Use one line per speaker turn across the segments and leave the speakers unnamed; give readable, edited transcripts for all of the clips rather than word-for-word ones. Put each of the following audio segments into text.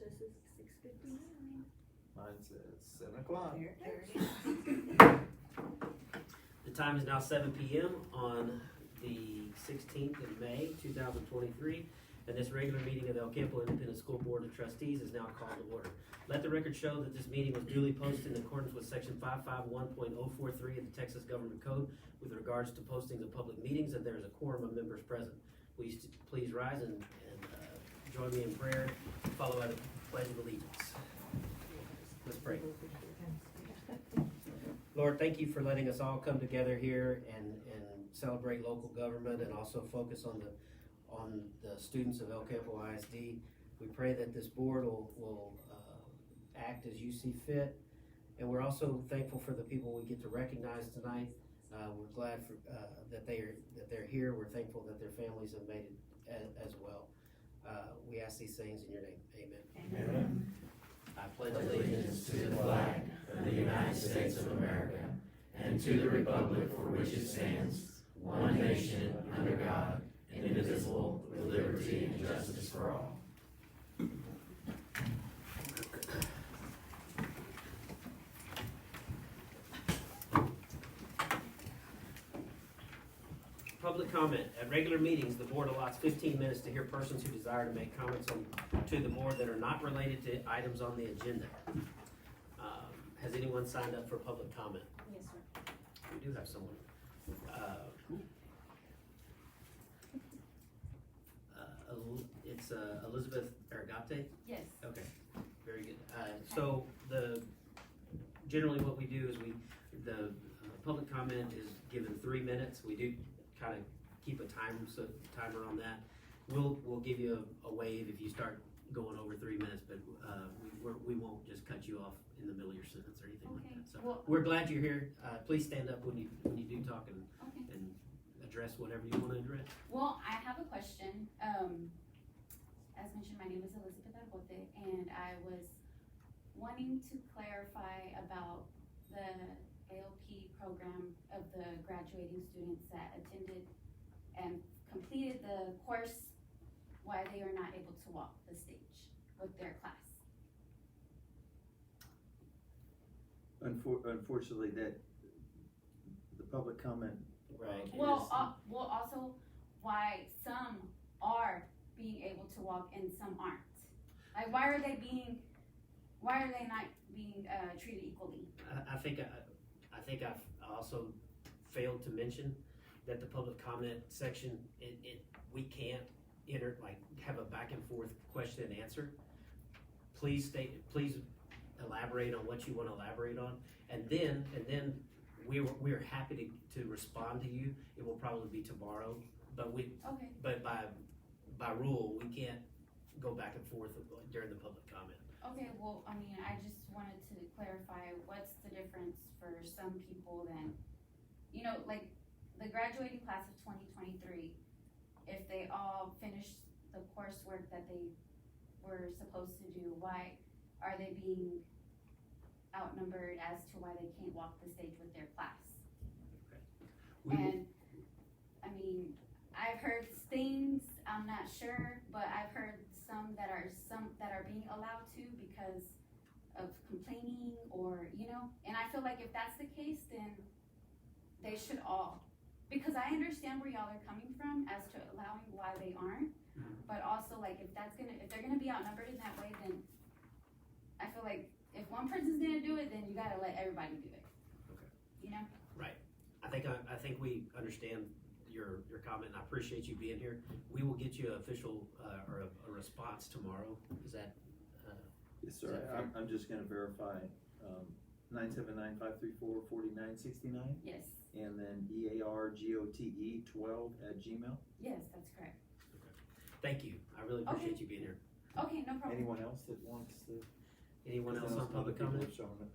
says it's 6:59.
Mine says 7 o'clock.
The time is now 7 p.m. on the 16th of May, 2023, and this regular meeting of the El Campo Independent School Board of Trustees is now called to order. Let the record show that this meeting was duly posted in accordance with section 551.043 of the Texas Government Code with regards to postings of public meetings, and there is a quorum of members present. Please rise and join me in prayer, followed by the Pledge of Allegiance. Let's pray. Lord, thank you for letting us all come together here and celebrate local government and also focus on the students of El Campo ISD. We pray that this board will act as you see fit, and we're also thankful for the people we get to recognize tonight. We're glad for, that they're here. We're thankful that their families have made it as well. We ask these things in your name. Amen.
Amen.
I pledge
Allegiance to the flag of the United States of America and to the republic for which it stands, one nation, under God, indivisible, with liberty and justice for all.
Public comment. At regular meetings, the board allots 15 minutes to hear persons who desire to make comments to the board that are not related to items on the agenda. Has anyone signed up for public comment?
Yes, sir.
We do have someone. It's Elizabeth Aragate?
Yes.
Okay, very good. So generally what we do is the public comment is given 3 minutes. We do kind of keep a timer on that. We'll give you a wave if you start going over 3 minutes, but we won't just cut you off in the middle of your sentence or anything like that. So
Well,
we're glad you're here. Please stand up when you do talk and
okay.
address whatever you want to address.
Well, I have a question. As mentioned, my name is Elizabeth Arbote, and I was wanting to clarify about the ALP program of the graduating students that attended and completed the course, why they are not able to walk the stage with their class.
Unfortunately, that the public comment.
Right.
Well, also why some are being able to walk and some aren't. Like, why are they not being treated equally?
I think I've also failed to mention that the public comment section, we can't have a back and forth question and answer. Please elaborate on what you want to elaborate on, and then we're happy to respond to you. It will probably be tomorrow, but
Okay.
but by rule we can't go back and forth during the public comment.
Okay, well, I mean, I just wanted to clarify what's the difference for some people then, like the graduating class of 2023, if they all finished the coursework that they were supposed to do, why are they being outnumbered as to why they can't walk the stage with their class? And I mean, I've heard things, I'm not sure, but I've heard some that are being allowed to because of complaining or, and I feel like if that's the case, then they should all, because I understand where y'all are coming from as to allowing why they aren't, but also like if they're gonna be outnumbered in that way, then I feel like if one person's gonna do it, then you gotta let everybody do it.
Okay. Right. I think we understand your comment, and I appreciate you being here. We will get you an official or a response tomorrow. Is that?
Yes, sir. I'm just gonna verify, 979-534-4969.
Yes.
And then EARGOTE12@gmail.
Yes, that's correct.
Thank you. I really appreciate you being here.
Okay, no problem.
Anyone else that wants to?
Anyone else on public
comment?
comment?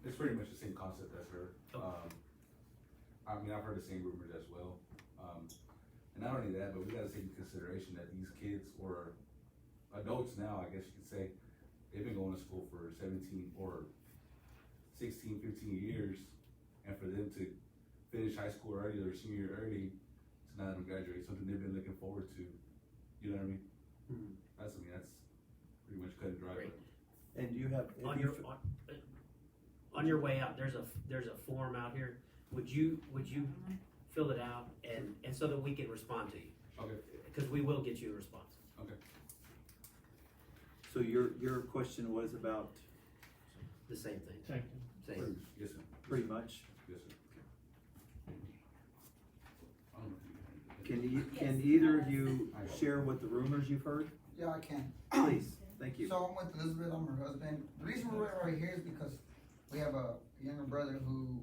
It's pretty much the same concept as her.
Okay.
I mean, I've heard the same rumors as well. And not only that, but we gotta take into consideration that these kids, or adults now, I guess you could say, they've been going to school for 17 or 16, 15 years, and for them to finish high school early or senior year early, to not even graduate, something they've been looking forward to. You know what I mean?
Mm-hmm.
That's pretty much cut and dry.
Great.
And you have,
On your, on your way out, there's a form out here. Would you fill it out and so that we can respond to you?
Okay,
Because we will get you a response.
okay.
so your question was about
The same thing.
Thank
Same.
Yes, sir.
pretty much,
Yes, sir. I don't know if you-
can either of you share what the rumors you've heard?
Yeah, I can.
Please, thank you.
So I'm with Elizabeth, I'm her husband. The reason we're right here is because we have a younger brother who,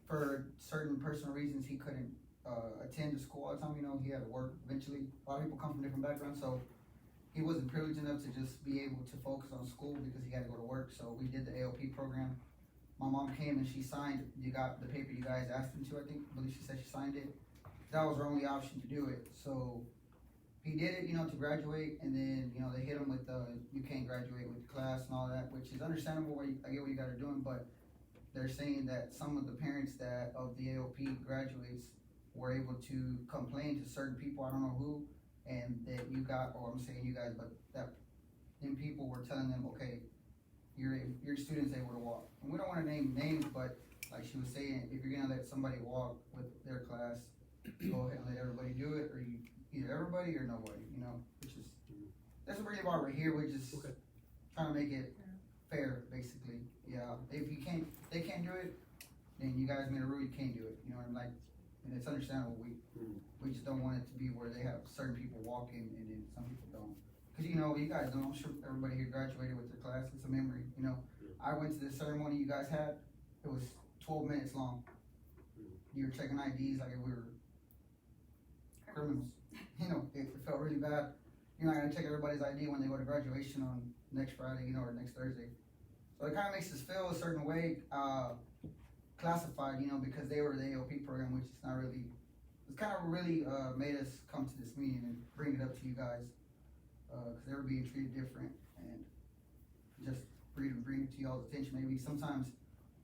for certain personal reasons, he couldn't attend the school all the time. You know, he had to work eventually. A lot of people come from different backgrounds, so he wasn't privileged enough to just be able to focus on school because he had to go to work. So we did the ALP program. My mom came and she signed. You got the paper you guys asked him to. I believe she said she signed it. That was her only option to do it. So he did it, you know, to graduate, and then, you know, they hit him with you can't graduate with the class and all that, which is understandable. I get what you guys are doing, but they're saying that some of the parents that of the AOP graduates were able to complain to certain people, I don't know who, and that you got, or I'm saying you guys, but that them people were telling them, okay, your student's able to walk. And we don't want to name names, but like she was saying, if you're gonna let somebody walk with their class, go ahead and let everybody do it, or you either everybody or nobody, you know, which is, that's really why we're here. We're just
Okay.
trying to make it fair, basically. Yeah, if they can't do it, then you guys made a rule, you can't do it, you know, and like, and it's understandable, we just don't want it to be where they have certain people walking and then some people don't. Cause you know, you guys know, I'm sure everybody here graduated with their class, it's a memory, you know. I went to the ceremony you guys had, it was 12 minutes long. You were checking IDs like we were criminals. You know, it felt really bad. You're not gonna check everybody's ID when they go to graduation on next Friday, you know, or next Thursday. So it kinda makes us feel a certain way, classified, you know, because they were the AOP program, which is not really, it's kind of really, made us come to this meeting and bring it up to you guys. Cause they were being treated different, and just bring it to y'all's attention. Maybe sometimes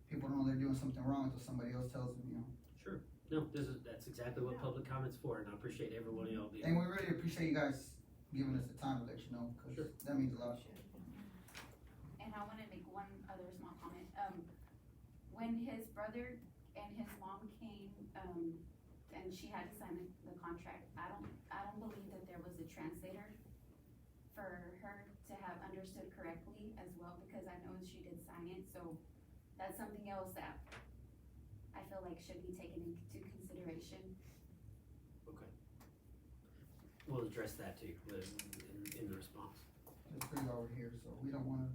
people don't know they're doing something wrong until somebody else tells them, you know.
Sure. No, that's exactly what public comment's for, and I appreciate every one of y'all being.
And we really appreciate you guys giving us the time to let you know, cause
Sure.
that means a lot.
And I wanna make one other small comment. When his brother and his mom came, and she had to sign the contract, I don't believe that there was a translator for her to have understood correctly as well, because I know she did sign it, so that's something else that I feel like should be taken into consideration.
Okay. We'll address that too, in the response.
That's pretty why we're here, so we don't wanna,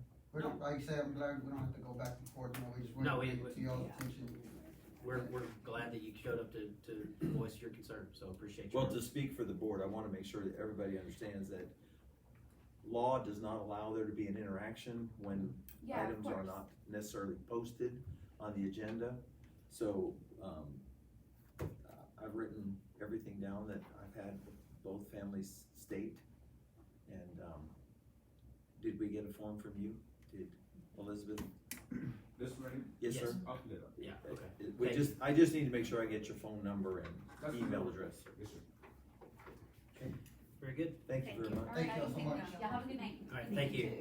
like you said, I'm glad we don't have to go back and forth, you know, we just want
No,
to bring it to y'all's attention.
We're glad that you showed up to voice your concern, so appreciate you.
Well, to speak for the board, I wanna make sure that everybody understands that law does not allow there to be an interaction when
Yeah, of
items are
course.
not necessarily posted on the agenda. So, I've written everything down that I've had both families state. And, did we get a form from you? Did Elizabeth?
This ready?
Yes,
Yes.
sir.
I'll fill it up.
Yeah, okay.
We
Thank
just, I just need to make sure I get your phone number and
That's
email
fine.
address.
Yes, sir.
Very good.
Thank you very much.
Thank you so much.
Y'all have a good night.
All right, thank you.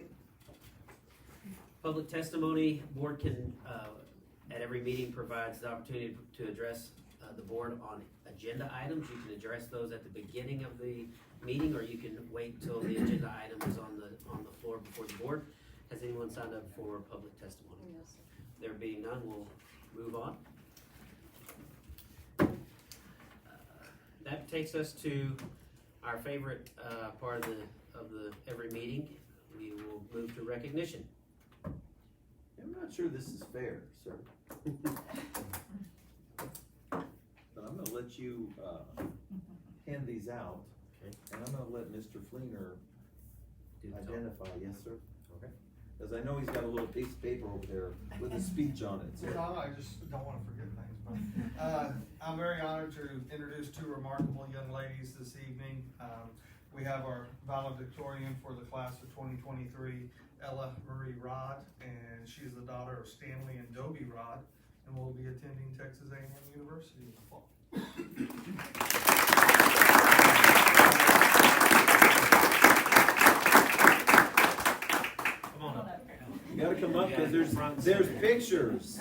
Public testimony, board can, at every meeting provides the opportunity to address, the board on agenda items. You can address those at the beginning of the meeting, or you can wait till the agenda item is on the floor before the board. Has anyone signed up for public testimony? There being none, we'll move on. That takes us to our favorite, part of the every meeting. We will move to recognition.
I'm not sure this is fair, sir. But I'm gonna let you, hand these out,
Okay.
and I'm gonna let Mr. Fleener
Do the talk.
identify, yes, sir?
Okay.
Cause I know he's got a little piece of paper over there with a speech on it,
You
so.
know, I just don't wanna forget things, but, I'm very honored to introduce two remarkable young ladies this evening. We have our valedictorian for the class of 2023, Ella Marie Rod, and she's the daughter of Stanley and Dobie Rod, and will be attending Texas A&M University in the fall.
because there's
front.
there's pictures.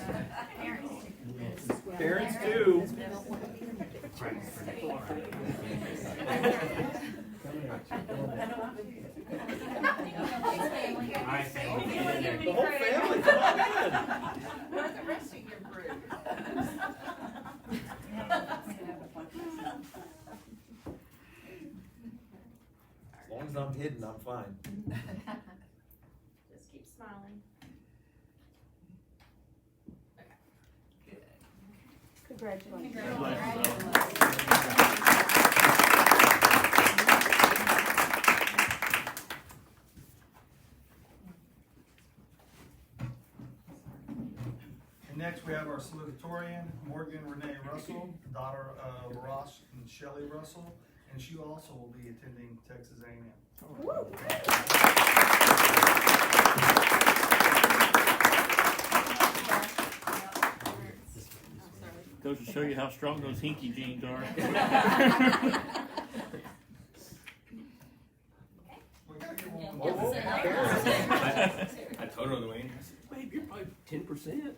Parents too.
Alright, family, get in there.
The whole family, come on in.
Where's the rest of your group?
As long as I'm hidden, I'm fine.
Just keep smiling.
And next, we have our salutatorian, Morgan Renee Russell, daughter of Ross and Shelley Russell, and she also will be attending Texas A&M.
Goes to show you how strong those hinky jeans are.
We gotta get one
Whoa,
more.
whoa, parents.
I told her on the way in, I said, babe, you're probably 10%.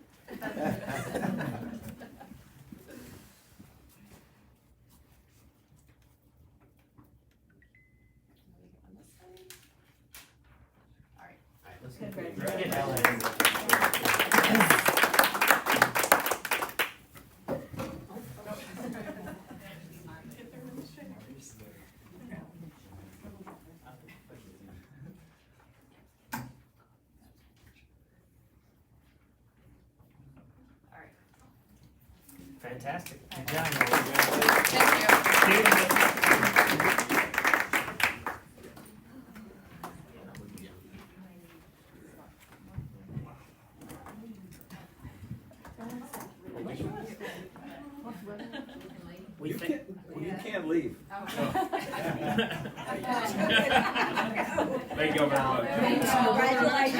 Fantastic. Good job.
You can't leave.
Thank you very much.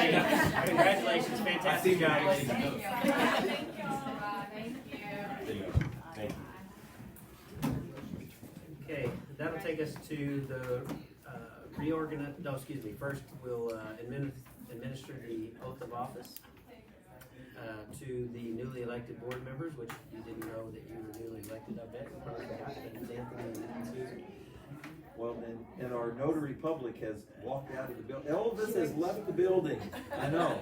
Congratulations, fantastic job. Okay, that'll take us to the first we'll administer the oath of office to the newly elected board members, which you didn't know that you were newly elected, I bet. You probably forgot that it's Anthony and Susan.
Well, and our notary public has walked out of the building. Elvis has left the building. I know.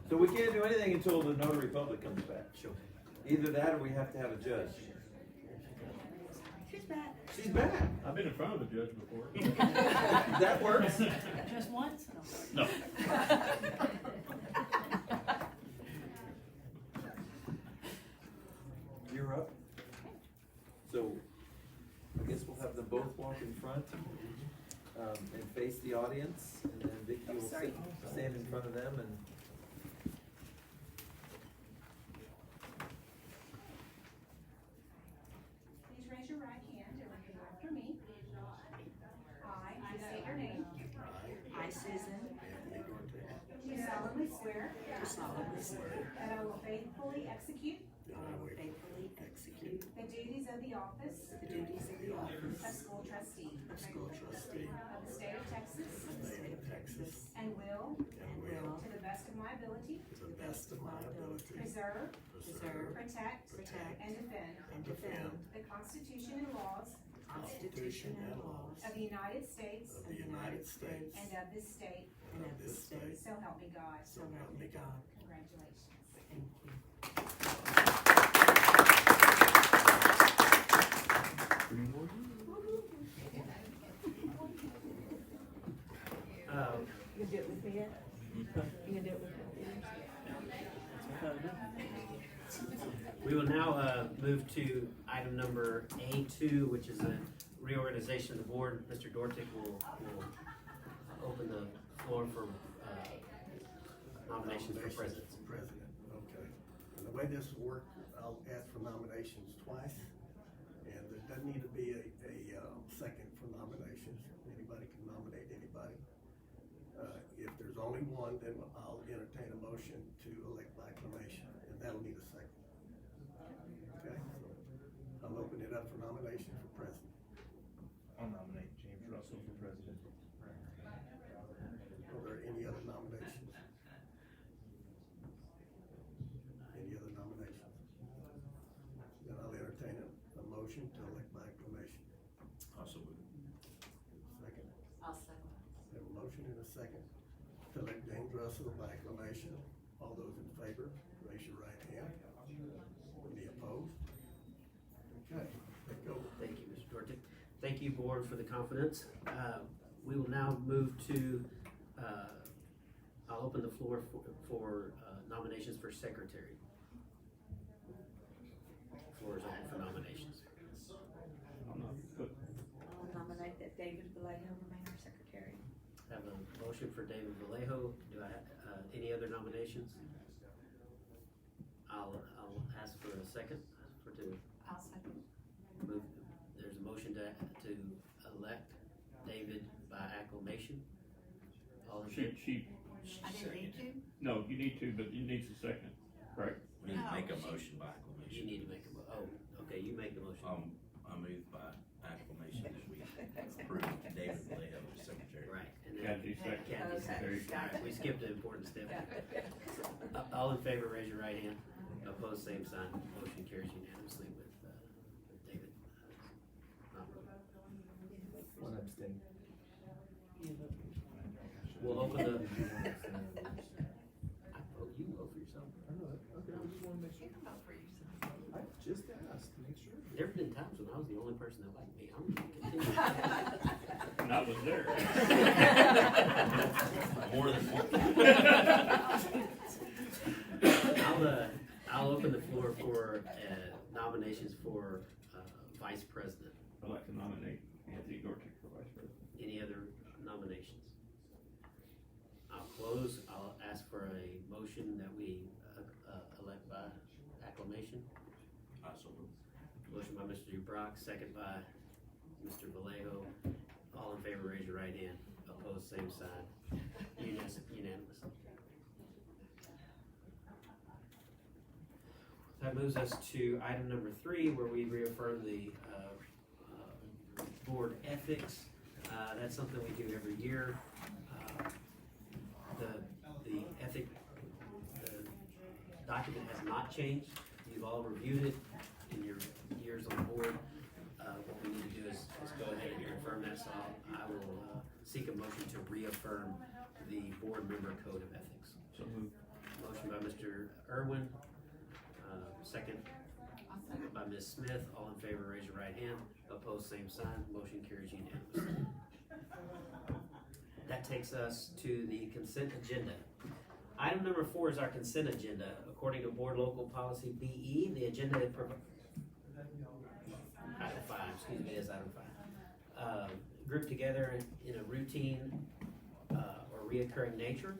So we can't do anything until the notary public comes back.
Sure.
Either that or we have to have a judge.
She's back.
She's back.
I've been in front of a judge before.
That works.
Just once?
No.
You're up. So I guess we'll have them both walk in front and face the audience, and then Vicki will stand in front of them and.
Please raise your right hand and repeat after me. I state your name.
I, Susan,
Do solemnly swear
do solemnly swear
that I will faithfully execute
that I will faithfully execute
the duties of the office
the duties of the office
of school trustee
of school trustee
of the state of Texas
of the state of Texas
and will,
and will,
to the best of my ability,
to the best of my ability,
preserve,
preserve,
protect,
protect,
and defend
and defend
the Constitution and laws
the Constitution and laws
of the United States
of the United States
and of this state,
and of this state,
so help me God.
so help me God.
Congratulations.
Thank you. You gonna do it with me yet? You gonna do it with me?
We will now move to item number A2, which is a reorganization of the board. Mr. Dortick will open the floor for nominations for president.
President, okay. And the way this will work, I'll ask for nominations twice, and there doesn't need to be a second for nominations. Anybody can nominate anybody. If there's only one, then I'll entertain a motion to elect by acclamation, and that'll need a second. Okay, so I'll open it up for nomination for president.
I'll nominate James Russell for president.
Are there any other nominations? second to elect James Russell by acclamation. All those in favor, raise your right hand. Any opposed? Okay, let's go.
Thank you, Mr. Dortick. Thank you, board, for the confidence. We will now move to, I'll open the floor for nominations for secretary. Floor is open for nominations.
I'm not good.
I'll nominate that David Vallejo remain our secretary.
Have a motion for David Vallejo. Do I have, any other nominations? I'll ask for a second
I'll second.
move. There's a motion to elect David by acclamation. All in favor?
I didn't need to?
No, you need to, but you need a second, correct?
We need to make a
No.
motion by
You
acclamation.
need to make a okay, you make the motion.
I move by acclamation that we approve David Vallejo as secretary.
Right. And then
Kathy second.
Kathy
Okay.
second. All right, we skipped an important step. All in favor, raise your right hand. Opposed, same sign. Motion carries unanimously with David.
One abstain.
We'll open the. You vote for yourself.
I know that. Okay, I just wanna make sure.
You can vote for yourself.
I just asked to make sure.
There've been times when I was the only person that liked me. I'm gonna continue.
And I was there.
More than one.
I'll open the floor for nominations for vice president.
I'd like to nominate Anthony Dortick for vice president.
Any other nominations? I'll close. I'll ask for a motion that we elect by acclamation.
So moved.
Motion by Mr. Brock, second by Mr. Vallejo. All in favor, raise your right hand. Opposed, same sign. Unanimous. That moves us to item number 3, where we reaffirm the board ethics. That's something we do every year. The ethic document has not changed. You've all reviewed it in your years on the board. What we need to do is go ahead and confirm that, so I will seek a motion to reaffirm the board member code of ethics.
So moved.
Motion by Mr. Irwin, second by Ms. Smith. All in favor, raise your right hand. Opposed, same sign. Motion carries unanimously. That takes us to the consent agenda. Item number 4 is our consent agenda. According to Board Local Policy BE, the agenda is item 5, excuse me, is item 5. Grouped together in a routine or reoccurring nature.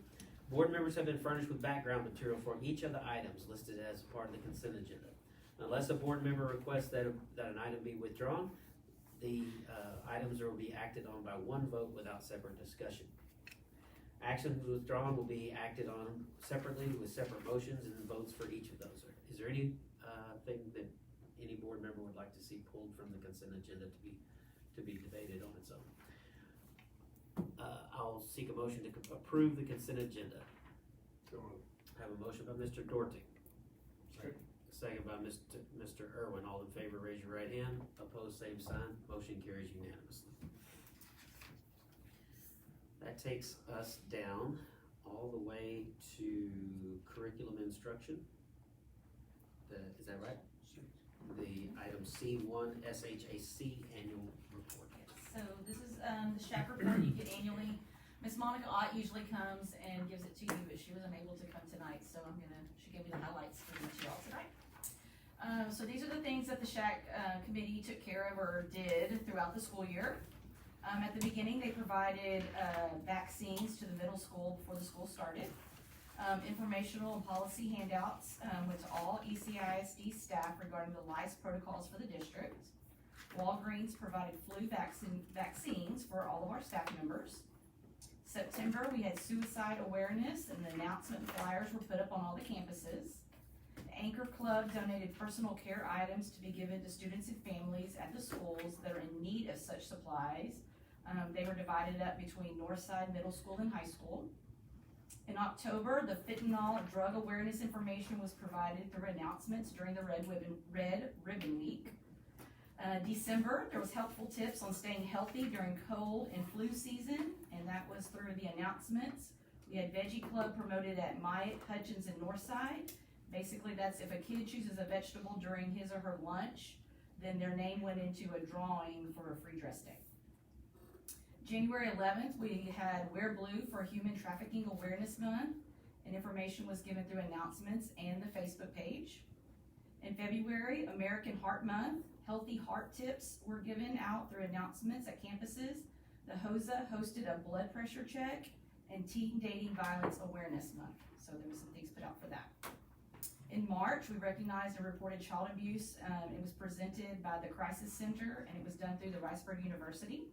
Board members have been furnished with background material for each of the items listed as part of the consent agenda. Unless a board member requests that an item be withdrawn, the items will be acted on by one vote without separate discussion. Actions withdrawn will be acted on separately with separate motions and votes for each of those. Is there any thing that any board member would like to see pulled from the consent agenda to be debated on its own? I'll seek a motion to approve the consent agenda. I have a motion by Mr. Dortick. Second by Mr. Irwin. All in favor, raise your right hand. Opposed, same sign. Motion carries unanimously. That takes us down all the way to curriculum instruction. Is that right? The item C1 SHAC annual report.
So this is, the SHAC report you get annually. Miss Monica Ott usually comes and gives it to you, but she was unable to come tonight, so she gave me the highlights for each of y'all tonight. So these are the things that the SHAC committee took care of or did throughout the school year. At the beginning, they provided vaccines to the middle school before the school started. Informational and policy handouts went to all ECISD staff regarding the lice protocols for the district. Walgreens provided flu vaccines for all of our staff members. September, we had suicide awareness, and the announcement flyers were put up on all the campuses. The Anchor Club donated personal care items to be given to students and families at the schools that are in need of such supplies. They were divided up between Northside Middle School and High School. In October, the fentanyl drug awareness information was provided through announcements during the Red Ribbon Week. December, there was helpful tips on staying healthy during cold and flu season, and that was through the announcements. We had Veggie Club promoted at Myatt, Hutchins, and Northside. Basically, that's if a kid chooses a vegetable during his or her lunch, then their name went into a drawing for a free dress day. January 11th, we had Wear Blue for Human Trafficking Awareness Month, and information was given through announcements and the Facebook page. In February, American Heart Month, healthy heart tips were given out through announcements at campuses. The HOSA hosted a blood pressure check, and Teen Dating Violence Awareness Month. So there was some things put out for that. In March, we recognized and reported child abuse. It was presented by the Crisis Center, and it was done through the Riceburg University.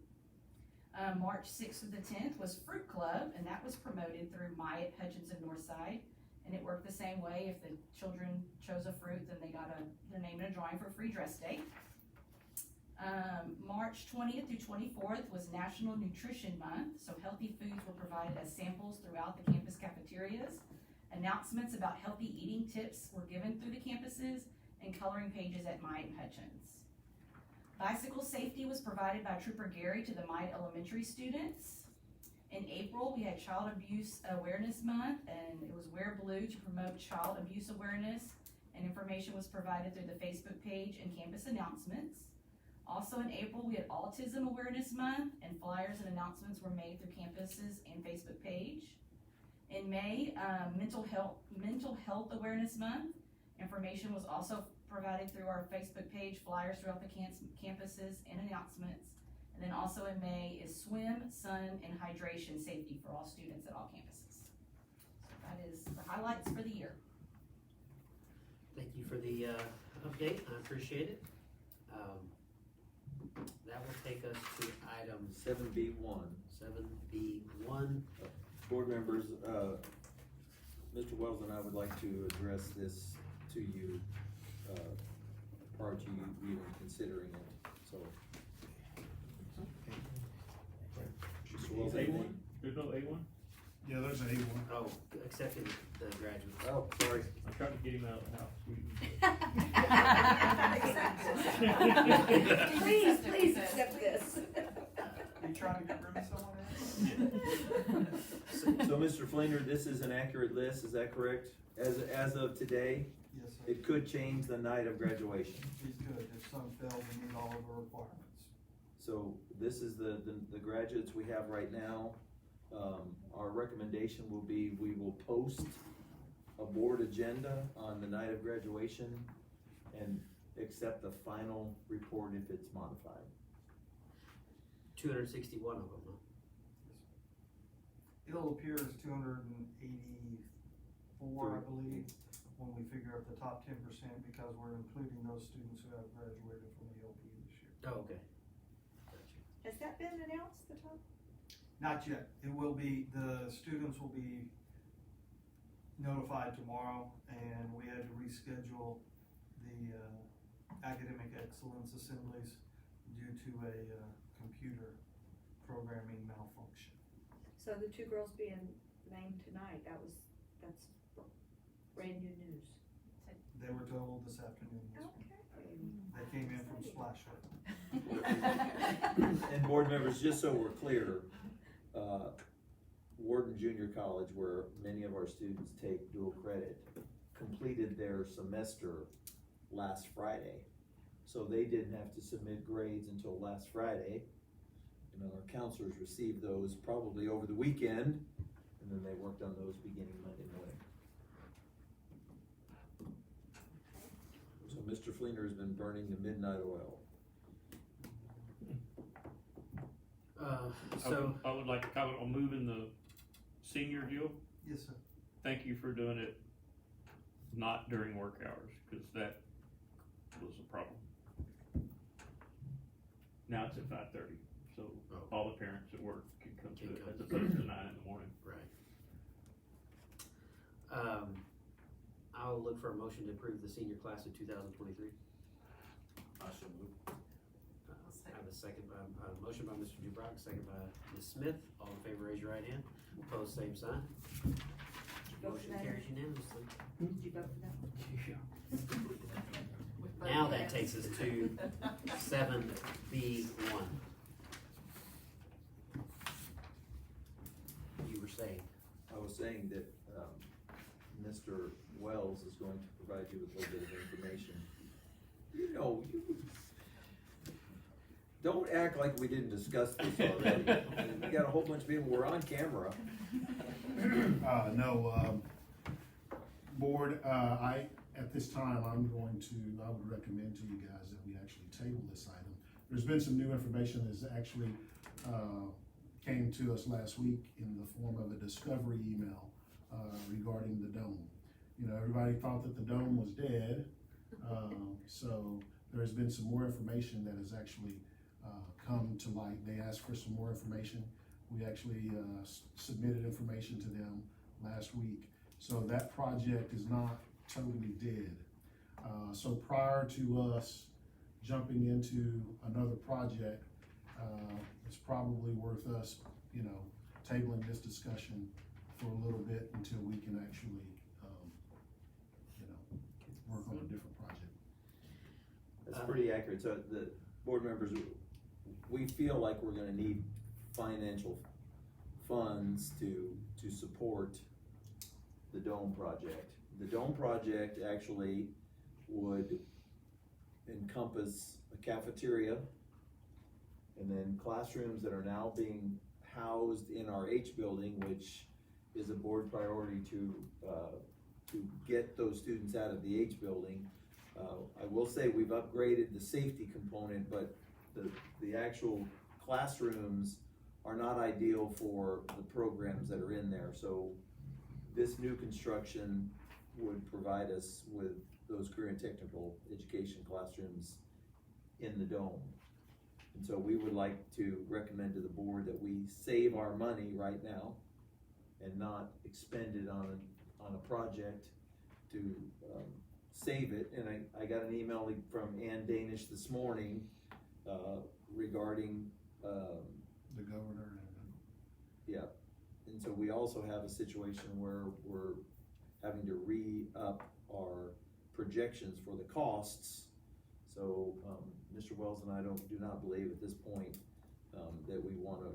March 6th through the 10th was Fruit Club, and that was promoted through Myatt, Hutchins, and Northside. And it worked the same way. If the children chose a fruit, then they got their name in a drawing for a free dress day. March 20th through 24th was National Nutrition Month, so healthy foods were provided as samples throughout the campus cafeterias. Announcements about healthy eating tips were given through the campuses, and coloring pages at Myatt and Hutchins. Bicycle safety was provided by Trooper Gary to the Myatt Elementary students. In April, we had Child Abuse Awareness Month, and it was Wear Blue to promote child abuse awareness, and information was provided through the Facebook page and campus announcements. Also in April, we had Autism Awareness Month, and flyers and announcements were made through campuses and Facebook page. In May, Mental Health Awareness Month. Information was also provided through our Facebook page, flyers throughout the campuses, and announcements. And then also in May is swim, sun, and hydration safety for all students at all campuses. So that is the highlights for the year.
Thank you for the update. I appreciate it. That will take us to item
7B1.
7B1.
Board members, Mr. Wells and I would like to address this to you prior to you even considering it, so. Mr. Wells,
A1? There's no A1?
Yeah, there's an A1.
Oh, accepting the graduates.
Oh, sorry.
I tried to get him out of the house.
Please accept this.
Are you trying to get rid of someone else?
So, Mr. Fleener, this is an accurate list, is that correct? As of today,
Yes, sir.
it could change the night of graduation.
He's good. If some fail, we meet all of our requirements.
So this is the graduates we have right now. Our recommendation will be, we will post a board agenda on the night of graduation and accept the final report if it's modified.
261 of them, huh?
It'll appear as 284, I believe, when we figure up the top 10%, because we're including those students who have graduated from the LP this year.
Oh, okay. Gotcha.
Has that been announced, the top?
Not yet. It will be, the students will be notified tomorrow, and we had to reschedule the academic excellence assemblies due to a computer programming malfunction.
So the two girls being named tonight, that's brand new news.
They were told this afternoon. Yes, ma'am.
Okay.
They came in from Splashway.
And board members, just so we're clear, Wharton Junior College, where many of our students take dual credit, completed their semester last Friday. So they didn't have to submit grades until last Friday. You know, our counselors received those probably over the weekend, and then they worked on those beginning Monday morning. So Mr. Fleener has been burning the midnight oil.
I would like to comment on moving the senior deal.
Yes, sir.
Thank you for doing it not during work hours, because that was a problem. Now it's at 5:30, so all the parents at work can come to it as opposed to 9 in the morning.
Right. I'll look for a motion to approve the senior class of 2023.
I should move.
I have a second by, motion by Mr. Dubrock, second by Ms. Smith. All in favor, raise your right hand. Opposed, same sign.
Did you vote for
Motion
that?
carries unanimously.
Did you vote for that?
But
Now that
yes.
takes us to 7B1. You were saying?
I was saying that, Mr. Wells is going to provide you with a little bit of information. You know, don't act like we didn't discuss this already. We got a whole bunch of people, we're on camera.
Board, at this time, I would recommend to you guys that we actually table this item. There's been some new information that's actually, came to us last week in the form of a discovery email, regarding the dome. You know, everybody thought that the dome was dead, so there's been some more information that has actually, come to light. They asked for some more information. We actually, submitted information to them last week. So that project is not totally dead. So prior to us jumping into another project, it's probably worth us, you know, tabling this discussion for a little bit until we can actually, you know, work on a different project.
That's pretty accurate. So the board members, we feel like we're gonna need financial funds to support the dome project. The dome project actually would encompass a cafeteria and then classrooms that are now being housed in our H building, which is a board priority to get those students out of the H building. I will say we've upgraded the safety component, but the actual classrooms are not ideal for the programs that are in there. So this new construction would provide us with those career and technical education classrooms in the dome. And so we would like to recommend to the board that we save our money right now and not expend it on a project to save it. And I got an email from Ann Danish this morning regarding
The governor and.
yeah. And so we also have a situation where we're having to re-up our projections for the costs. So, Mr. Wells and I do not believe at this point, that we wanna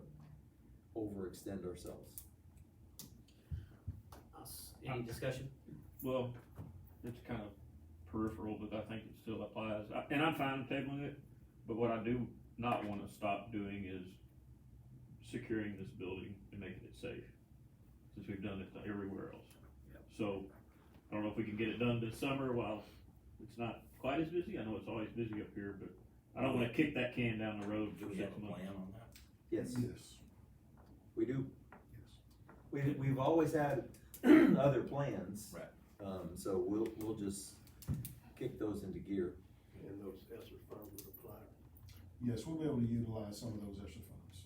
overextend ourselves.
Any discussion?
Well, it's kind of peripheral, but I think it still applies, and I'm fine tabling it, but what I do not wanna stop doing is securing this building and making it safe, since we've done it everywhere else.
Yep.
So, I don't know if we can get it done this summer while it's not quite as busy. I know it's always busy up here, but I don't wanna kick that can down the road for 6 months.
on that?
Yes,
Yes,
we do.
yes.
We've always had other plans.
Right.
So we'll just kick those into gear.
And those ESSER funds would apply.
Yes, we'll be able to utilize some of those extra funds.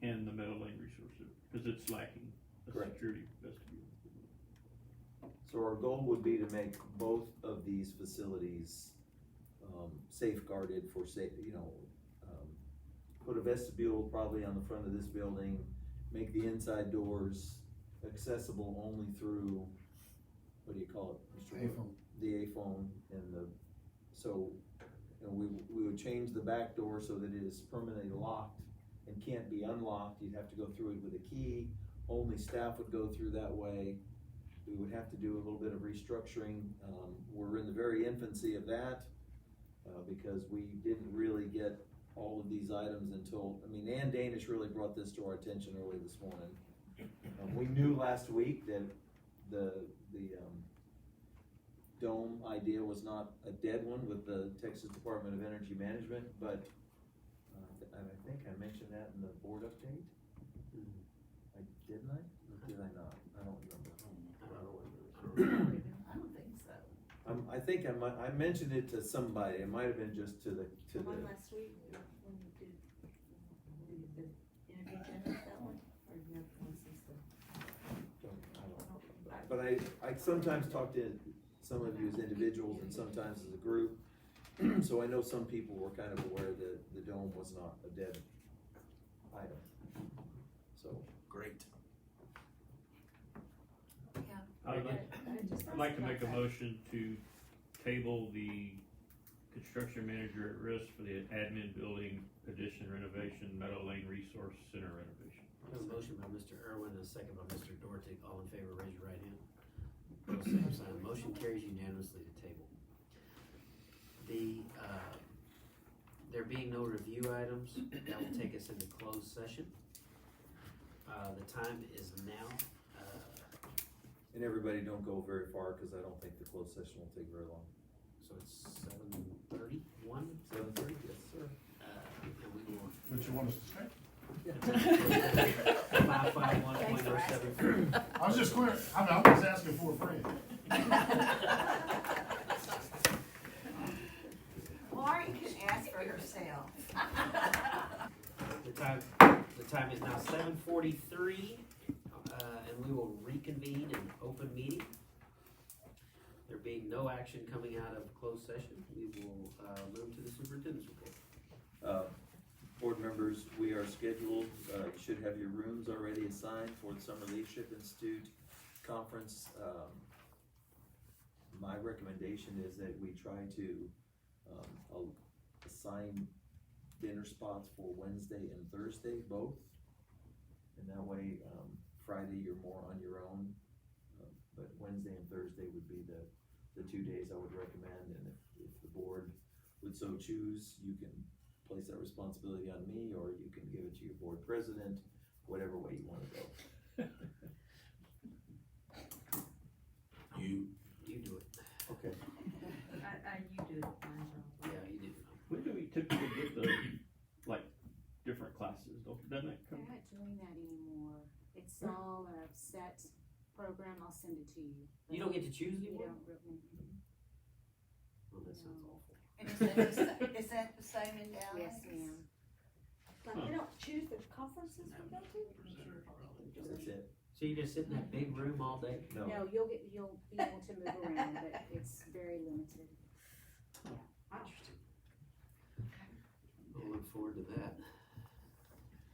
And the Meadow Lane resources, cause it's lacking a
Correct.
security vestibule.
So our goal would be to make both of these facilities, safeguarded for put a vestibule probably on the front of this building, make the inside doors accessible only through, what do you call it, Mr. Wood?
A-phone.
The A-phone we would change the back door so that it is permanently locked and can't be unlocked. You'd have to go through it with a key. Only staff would go through that way. We would have to do a little bit of restructuring. We're in the very infancy of that, because we didn't really get all of these items until, Ann Danish really brought this to our attention early this morning. We knew last week that the dome idea was not a dead one with the Texas Department of Energy Management, but I think I mentioned that in the board update. Didn't I? Or did I not? I don't remember.
I don't think so.
I think I mentioned it to somebody. It might have been just to the.
One last week, when you did the interview agenda, that one, or you have one since the?
But I sometimes talk to some of you as individuals and sometimes as a group. So I know some people were kind of aware that the dome was not a dead item. So.
Great.
Yeah.
I'd like to make a motion to table the construction manager at risk for the admin building addition renovation, Meadow Lane Resource Center renovation.
I have a motion by Mr. Irwin and a second by Mr. Dortick. All in favor, raise your right hand. Opposed, same sign. Motion carries unanimously to table. There being no review items, that will take us into closed session. The time is now,
And everybody don't go very far, cause I don't think the closed session will take very long.
so it's 7:31.
7:30, yes, sir.
And we will.
What you want us to say?
551.074.
I was just clear, I'm just asking for a friend.
Lauren can ask for herself.
The time is now 7:43, and we will reconvene in open meeting. There being no action coming out of closed session, we will move to the superintendent's report.
Board members, we are scheduled, you should have your rooms already assigned for the Summer Leadership Institute Conference. My recommendation is that we try to assign dinner spots for Wednesday and Thursday, both. And that way, Friday you're more on your own, but Wednesday and Thursday would be the 2 days I would recommend. And if the board would so choose, you can place that responsibility on me, or you can give it to your board president, whatever way you wanna go.
You do it.
Okay.
You do it, fine.
Yeah, you do.
When do we typically get the, like, different classes? Doesn't that
They're
come?
not doing that anymore. It's all a set program. I'll send it to you.
You don't get to choose
You
anymore?
don't really.
Well, that sounds awful.
And is that the same in Dallas?
Yes, ma'am.
Like, we don't choose the conferences we go to?
That's it.
So you just sit in that big room all day?
No.
No, you'll be able to move around, but it's very limited.
Interesting. We'll look forward to that.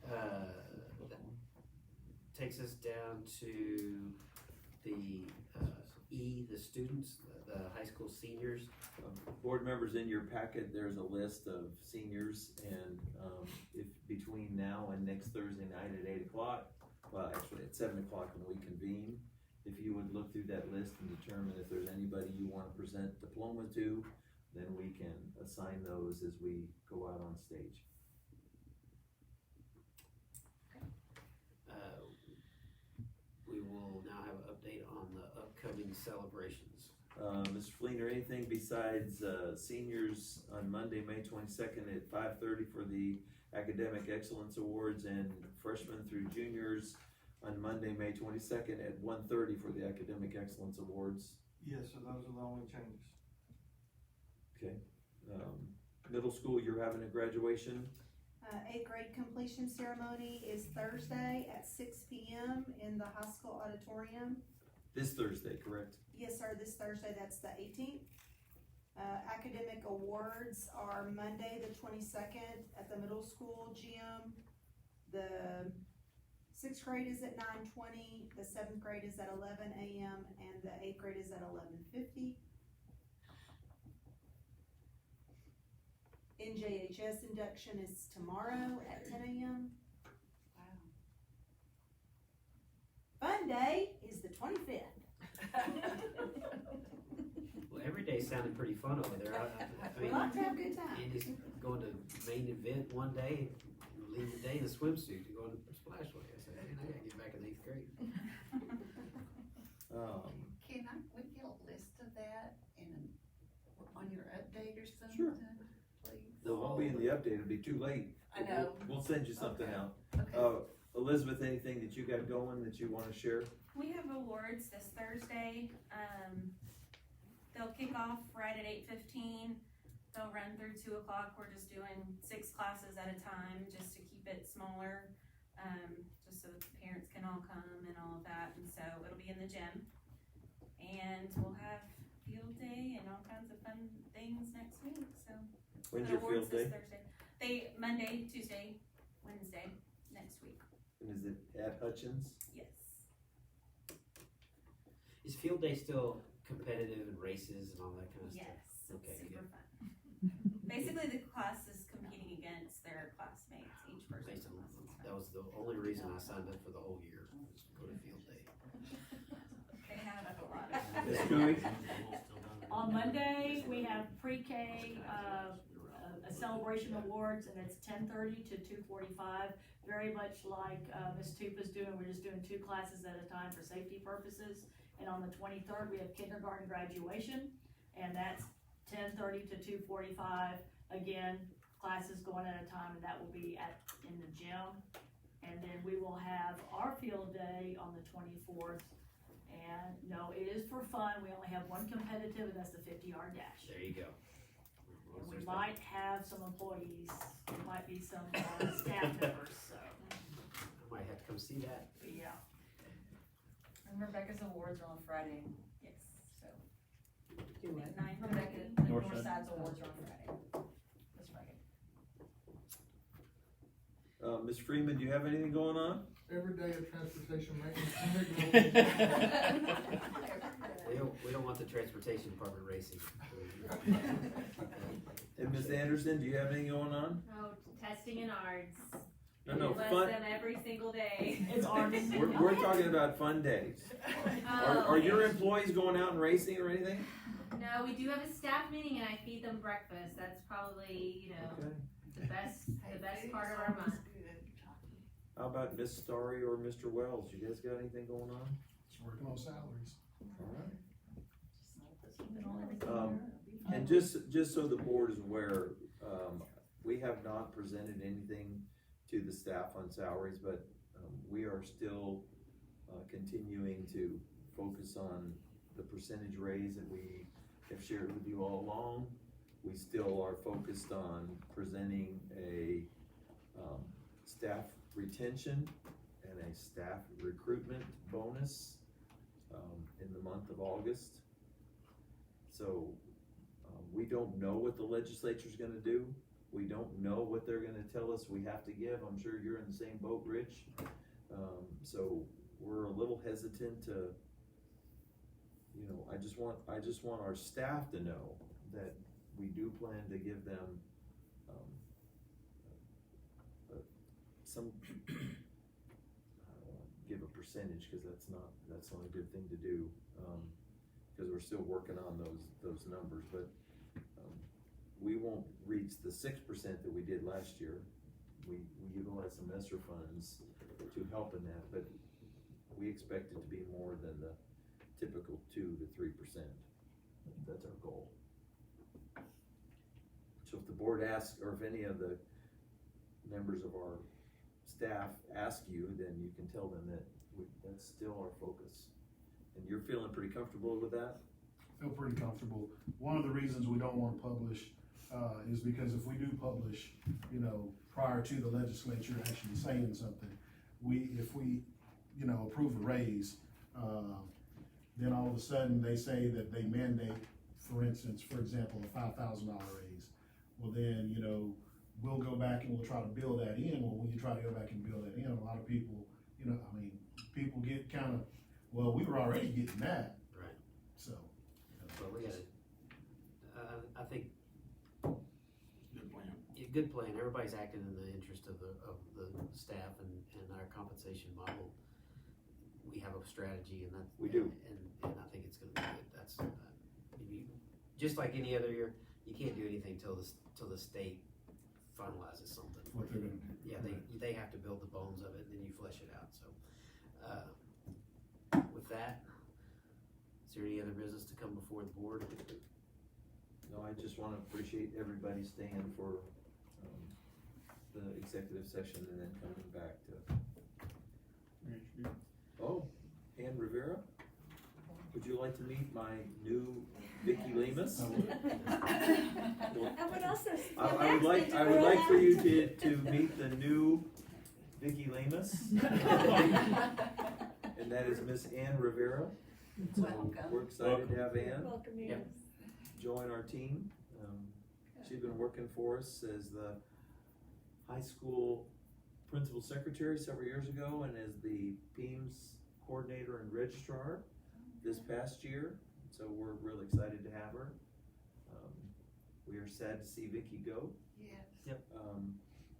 That takes us down to the the students, the high school seniors.
Board members, in your packet, there's a list of seniors, and if between now and next Thursday night at 8 o'clock, well, actually at 7 o'clock when we convene, if you would look through that list and determine if there's anybody you want to present diploma to, then we can assign those as we go out on stage.
We will now have an update on the upcoming celebrations.
Mr. Fleener, anything besides seniors on Monday, May 22nd at 5:30 for the Academic Excellence Awards, and freshmen through juniors on Monday, May 22nd at 1:30 for the Academic Excellence Awards?
Yes, so those are the only changes.
Okay. Middle school, you're having a graduation?
8th grade completion ceremony is Thursday at 6 p.m. in the high school auditorium.
This Thursday, correct?
Yes, sir, this Thursday, that's the 18th. Academic awards are Monday, the 22nd at the middle school gym. The 6th grade is at 9:20, the 7th grade is at 11 a.m., and the 8th grade is at 11:50. NJHS induction is tomorrow at 10 a.m.
Wow.
Fun day is the 25th.
Well, every day sounded pretty fun over there. I
We
mean,
like to have a good time.
you just going to main event one day, and leave the day in a swimsuit to go to Splashway. I said, man, I gotta get back in 8th grade.
Can we get a list of that on your update or something?
Sure.
Please?
No, won't be in the update, it'll be too late.
I know.
We'll send you something
Okay.
out.
Okay.
Elizabeth, anything that you got going that you wanna share?
We have awards this Thursday. They'll kick off right at 8:15. They'll run through 2 o'clock. We're just doing 6 classes at a time, just to keep it smaller, just so the parents can all come and all of that. And so it'll be in the gym, and we'll have field day and all kinds of fun things next week. So
When's
the
your
awards
field day?
this Thursday. Monday, Tuesday, Wednesday next week.
And is it at Hutchins?
Yes.
Is field day still competitive and races and all that kind of stuff?
Yes, it's
Okay,
super
good.
fun. Basically, the class is competing against their classmates, each person.
Basically, that was the only reason I signed up for the whole year, was to go to field day.
They have a lot of.
Ms. Cooley?
On Monday, we have pre-K, a celebration awards, and it's 10:30 to 2:45. Very much like, Ms. Tupa's doing, we're just doing 2 classes at a time for safety purposes. And on the 23rd, we have kindergarten graduation, and that's 10:30 to 2:45. Again, classes going at a time, and that will be in the gym. And then we will have our field day on the 24th. And no, it is for fun. We only have one competitive, and that's the 50-yard dash.
There you go.
And we might have some employees, there might be some staff members, so,
I might have to come see that.
yeah.
And Rebecca's awards are on Friday.
Yes, so.
Do what?
Rebecca,
The
Northside's
Northside's awards are on Friday. This Friday.
Ms. Freeman, do you have anything going on?
Every day of transportation maintenance.
We don't want the transportation department racing.
And Ms. Anderson, do you have anything going on?
No, testing in ARDS.
No,
We bless
fun.
them every single day.
It's ARDS.
We're talking about fun days. Are your employees going out and racing or anything?
No, we do have a staff meeting and I feed them breakfast. That's probably,
Okay.
the best part of our month.
How about Miss Starry or Mr. Wells? You guys got anything going on?
Just working on salaries.
All right.
Keep it on everything.
And just so the board is aware, we have not presented anything to the staff on salaries, but we are still continuing to focus on the percentage raise that we have shared with you all along. We still are focused on presenting a staff retention and a staff recruitment bonus in the month of August. So we don't know what the legislature's gonna do. We don't know what they're gonna tell us we have to give. I'm sure you're in the same boat, Rich. So we're a little hesitant to, I just want our staff to know that we do plan to give them some, I don't wanna give a percentage, cause that's not a good thing to do. Cause we're still working on those numbers, but we won't reach the 6% that we did last year. We utilized some ESSER funds to help in that, but we expect it to be more than the typical 2 to 3%. That's our goal. So if the board asks, or if any of the members of our staff ask you, then you can tell them that that's still our focus. And you're feeling pretty comfortable with that?
Feel pretty comfortable. One of the reasons we don't want to publish is because if we do publish, prior to the legislature actually saying something, if we approve a raise, then all of a sudden they say that they mandate, for example, a $5,000 raise. Well then, we'll go back and we'll try to build that in. Well, when you try to go back and build that in, a lot of people, people get kind of, well, we were already getting that.
Right.
So.
But we gotta, I think.
Good plan.
Yeah, good plan. Everybody's acting in the interest of the staff and our compensation model. We have a strategy and that.
We do.
And I think it's gonna be good. That's, just like any other year, you can't do anything till the state finalizes something.
What they're gonna do.
Yeah, they have to build the bones of it and then you flesh it out, so. With that, is there any other business to come before the board?
No, I just wanna appreciate everybody staying for, the executive session and then coming back to. Oh, Ann Rivera, would you like to meet my new Vicky Lemus? I would like for you to meet the new Vicky Lemus. And that is Miss Ann Rivera. So we're excited to have Ann join our team. She's been working for us as the high school principal secretary several years ago and as the PEAMS coordinator and registrar this past year. so we're really excited to have her. We are sad to see Vicky go.
Yes.
Yep.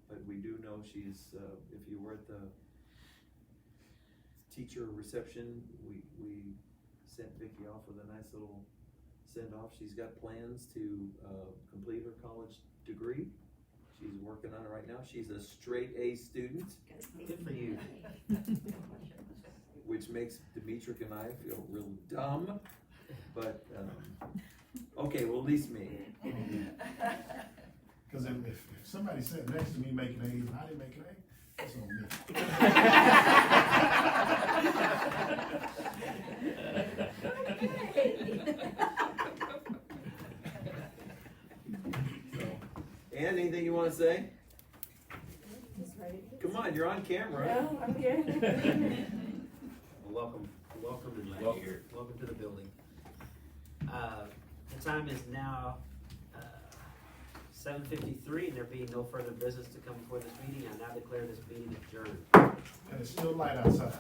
But we do know she's, if you were at the teacher reception, we sent Vicky off with a nice little send-off. She's got plans to, complete her college degree. She's working on it right now. She's a straight A student.
Good for you.
Which makes Demetric and I feel real dumb, but, okay, well, at least me.
Cause if somebody sat next to me making A's and I didn't make an A, that's on me.
Ann, anything you wanna say?
Just ready.
Come on, you're on camera.
No, I'm good.
Welcome and welcome to the building. The time is now 7:53, and there being no further business to come before this meeting, I now declare this meeting adjourned.
And it's still light outside.